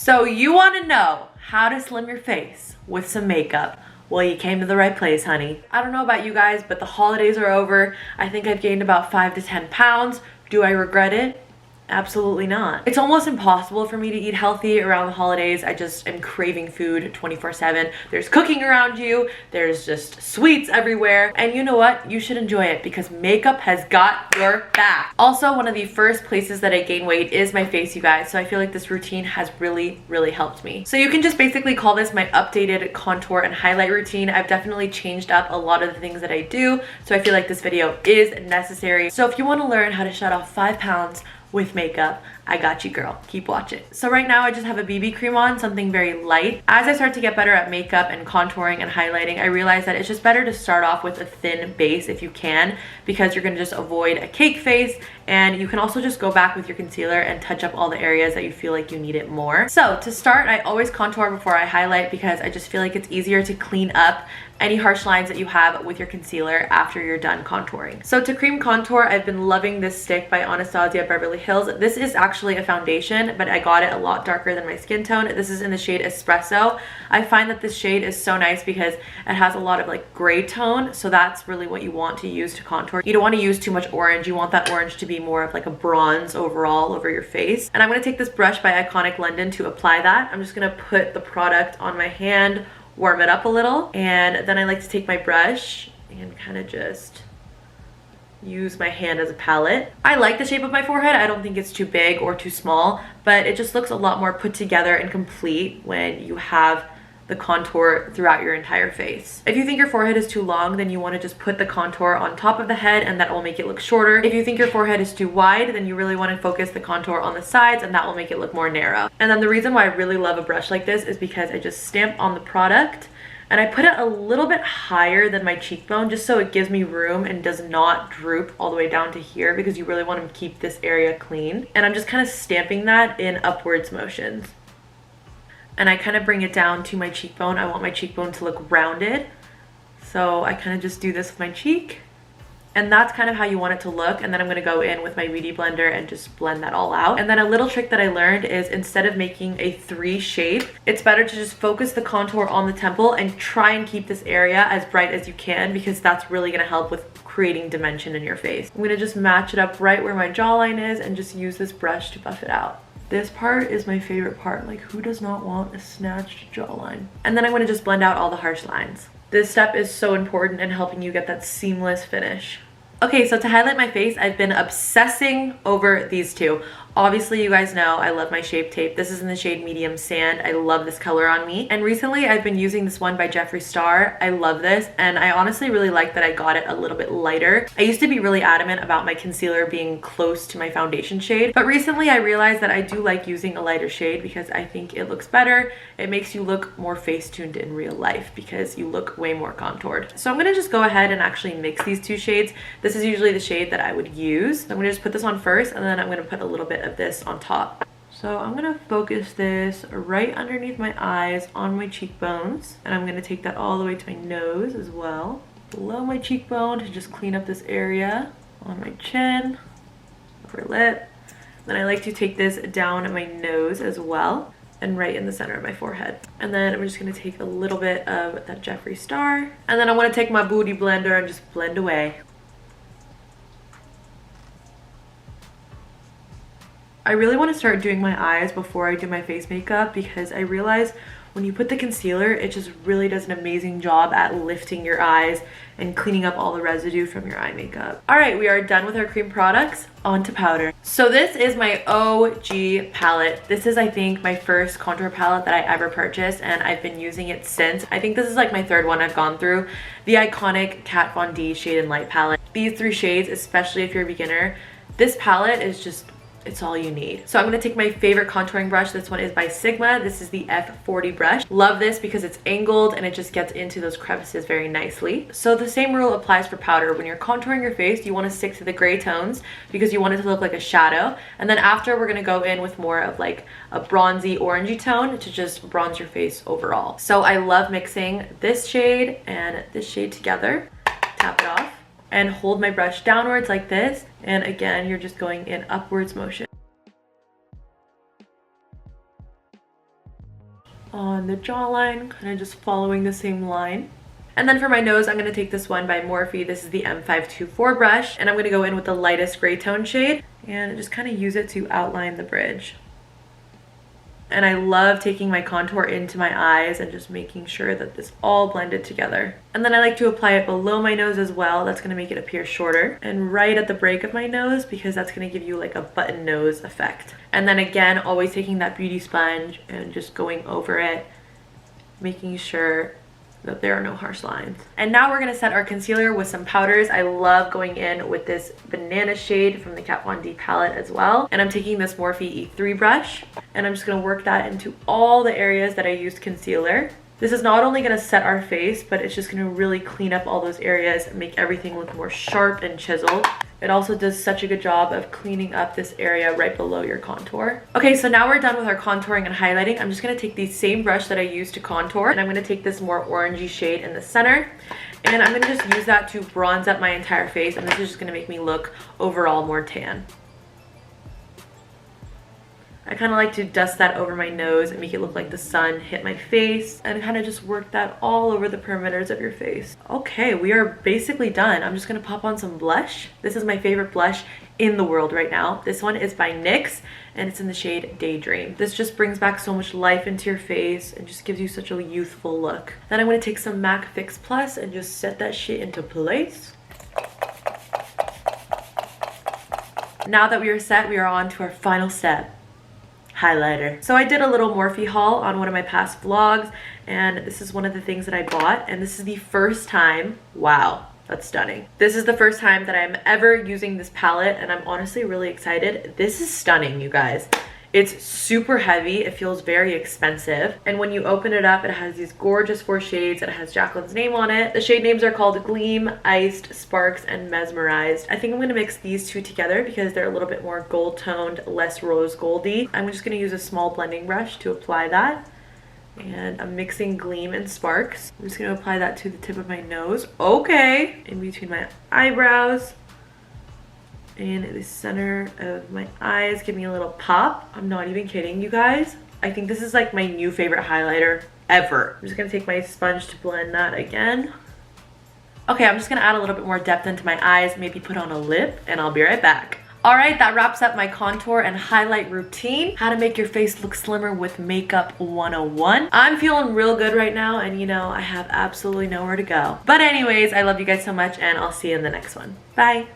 So you want to know how to slim your face with some makeup? Well, you came to the right place, honey. I don't know about you guys, but the holidays are over. I think I've gained about 5 to 10 pounds. Do I regret it? Absolutely not. It's almost impossible for me to eat healthy around the holidays. I just am craving food 24/7. There's cooking around you, there's just sweets everywhere, and you know what? You should enjoy it because makeup has got your back. Also, one of the first places that I gain weight is my face, you guys, so I feel like this routine has really helped me. So you can just basically call this my updated contour and highlight routine. I've definitely changed up a lot of the things that I do, so I feel like this video is necessary. So if you want to learn how to shed off 5 pounds with makeup, I got you, girl. Keep watching. So right now I just have a BB cream on, something very light. As I start to get better at makeup and contouring and highlighting, I realize that it's just better to start off with a thin base if you can, because you're gonna just avoid a cake face, and you can also just go back with your concealer and touch up all the areas that you feel like you need it more. So to start, I always contour before I highlight because I just feel like it's easier to clean up any harsh lines that you have with your concealer after you're done contouring. So to cream contour, I've been loving this stick by Anastasia Beverly Hills. This is actually a foundation, but I got it a lot darker than my skin tone. This is in the shade Espresso. I find that this shade is so nice because it has a lot of like gray tone, so that's really what you want to use to contour. You don't want to use too much orange. You want that orange to be more of like a bronze overall over your face. And I'm going to take this brush by Iconic London to apply that. I'm just going to put the product on my hand, warm it up a little, and then I like to take my brush and kind of just use my hand as a palette. I like the shape of my forehead. I don't think it's too big or too small, but it just looks a lot more put together and complete when you have the contour throughout your entire face. If you think your forehead is too long, then you want to just put the contour on top of the head and that will make it look shorter. If you think your forehead is too wide, then you really want to focus the contour on the sides and that will make it look more narrow. And then the reason why I really love a brush like this is because I just stamp on the product and I put it a little bit higher than my cheekbone just so it gives me room and does not droop all the way down to here, because you really want to keep this area clean. And I'm just kind of stamping that in upwards motions. And I kind of bring it down to my cheekbone. I want my cheekbone to look rounded. So I kind of just do this with my cheek. And that's kind of how you want it to look. And then I'm going to go in with my beauty blender and just blend that all out. And then a little trick that I learned is instead of making a 3 shape, it's better to just focus the contour on the temple and try and keep this area as bright as you can, because that's really going to help with creating dimension in your face. I'm going to just match it up right where my jawline is and just use this brush to buff it out. This part is my favorite part. Like, who does not want a snatched jawline? And then I'm going to just blend out all the harsh lines. This step is so important in helping you get that seamless finish. Okay, so to highlight my face, I've been obsessing over these two. Obviously, you guys know I love my Shape Tape. This is in the shade Medium Sand. I love this color on me. And recently, I've been using this one by Jeffree Star. I love this, and I honestly really like that I got it a little bit lighter. I used to be really adamant about my concealer being close to my foundation shade, but recently I realized that I do like using a lighter shade because I think it looks better. It makes you look more face-tuned in real life because you look way more contoured. So I'm gonna just go ahead and actually mix these two shades. This is usually the shade that I would use. I'm gonna just put this on first, and then I'm gonna put a little bit of this on top. So I'm gonna focus this right underneath my eyes on my cheekbones, and I'm gonna take that all the way to my nose as well, below my cheekbone, to just clean up this area on my chin, upper lip. Then I like to take this down my nose as well and right in the center of my forehead. And then I'm just gonna take a little bit of that Jeffree Star, and then I wanna take my booty blender and just blend away. I really want to start doing my eyes before I do my face makeup, because I realize when you put the concealer, it just really does an amazing job at lifting your eyes and cleaning up all the residue from your eye makeup. All right, we are done with our cream products. On to powder. So this is my OG palette. This is, I think, my first contour palette that I ever purchased, and I've been using it since. I think this is like my 3rd one I've gone through. The iconic Kat Von D Shade and Light palette. These 3 shades, especially if you're a beginner, this palette is just, it's all you need. So I'm going to take my favorite contouring brush. This one is by Sigma. This is the F40 brush. Love this because it's angled and it just gets into those crevices very nicely. So the same rule applies for powder. When you're contouring your face, you want to stick to the gray tones because you want it to look like a shadow. And then after, we're going to go in with more of like a bronzy orangey tone to just bronze your face overall. So I love mixing this shade and this shade together. Tap it off and hold my brush downwards like this, and again, you're just going in upwards motion. on the jawline, kind of just following the same line. And then for my nose, I'm going to take this one by Morphe. This is the M524 brush, and I'm going to go in with the lightest gray tone shade and just kind of use it to outline the bridge. And I love taking my contour into my eyes and just making sure that this all blended together. And then I like to apply it below my nose as well. That's going to make it appear shorter. And right at the break of my nose, because that's going to give you like a button nose effect. And then again, always taking that beauty sponge and just going over it, making sure that there are no harsh lines. And now we're going to set our concealer with some powders. I love going in with this banana shade from the Kat Von D palette as well. And I'm taking this Morphe E3 brush, and I'm just going to work that into all the areas that I used concealer. This is not only going to set our face, but it's just going to really clean up all those areas and make everything look more sharp and chiseled. It also does such a good job of cleaning up this area right below your contour. Okay, so now we're done with our contouring and highlighting. I'm just going to take the same brush that I used to contour, and I'm going to take this more orangey shade in the center, and I'm going to just use that to bronze up my entire face, and this is just going to make me look overall more tan. I kind of like to dust that over my nose and make it look like the sun hit my face, and kind of just work that all over the perimeters of your face. Okay, we are basically done. I'm just going to pop on some blush. This is my favorite blush in the world right now. This one is by NYX, and it's in the shade Daydream. This just brings back so much life into your face and just gives you such a youthful look. Then I'm going to take some MAC Fix Plus and just set that shit into place. Now that we are set, we are on to our final step. Highlighter. So I did a little Morphe haul on one of my past vlogs, and this is one of the things that I bought, and this is the first time, wow, that's stunning. This is the first time that I'm ever using this palette, and I'm honestly really excited. This is stunning, you guys. It's super heavy. It feels very expensive. And when you open it up, it has these gorgeous 4 shades. It has Jaclyn's name on it. The shade names are called Gleam, Iced, Sparks, and Mesmerized. I think I'm going to mix these two together because they're a little bit more gold toned, less rose goldy. I'm just going to use a small blending brush to apply that. And I'm mixing Gleam and Sparks. I'm just going to apply that to the tip of my nose. Okay. In between my eyebrows. In the center of my eyes, give me a little pop. I'm not even kidding, you guys. I think this is like my new favorite highlighter ever. I'm just gonna take my sponge to blend that again. Okay, I'm just gonna add a little bit more depth into my eyes, maybe put on a lip, and I'll be right back. All right, that wraps up my contour and highlight routine. How to make your face look slimmer with makeup 101. I'm feeling real good right now, and you know, I have absolutely nowhere to go. But anyways, I love you guys so much, and I'll see you in the next one. Bye.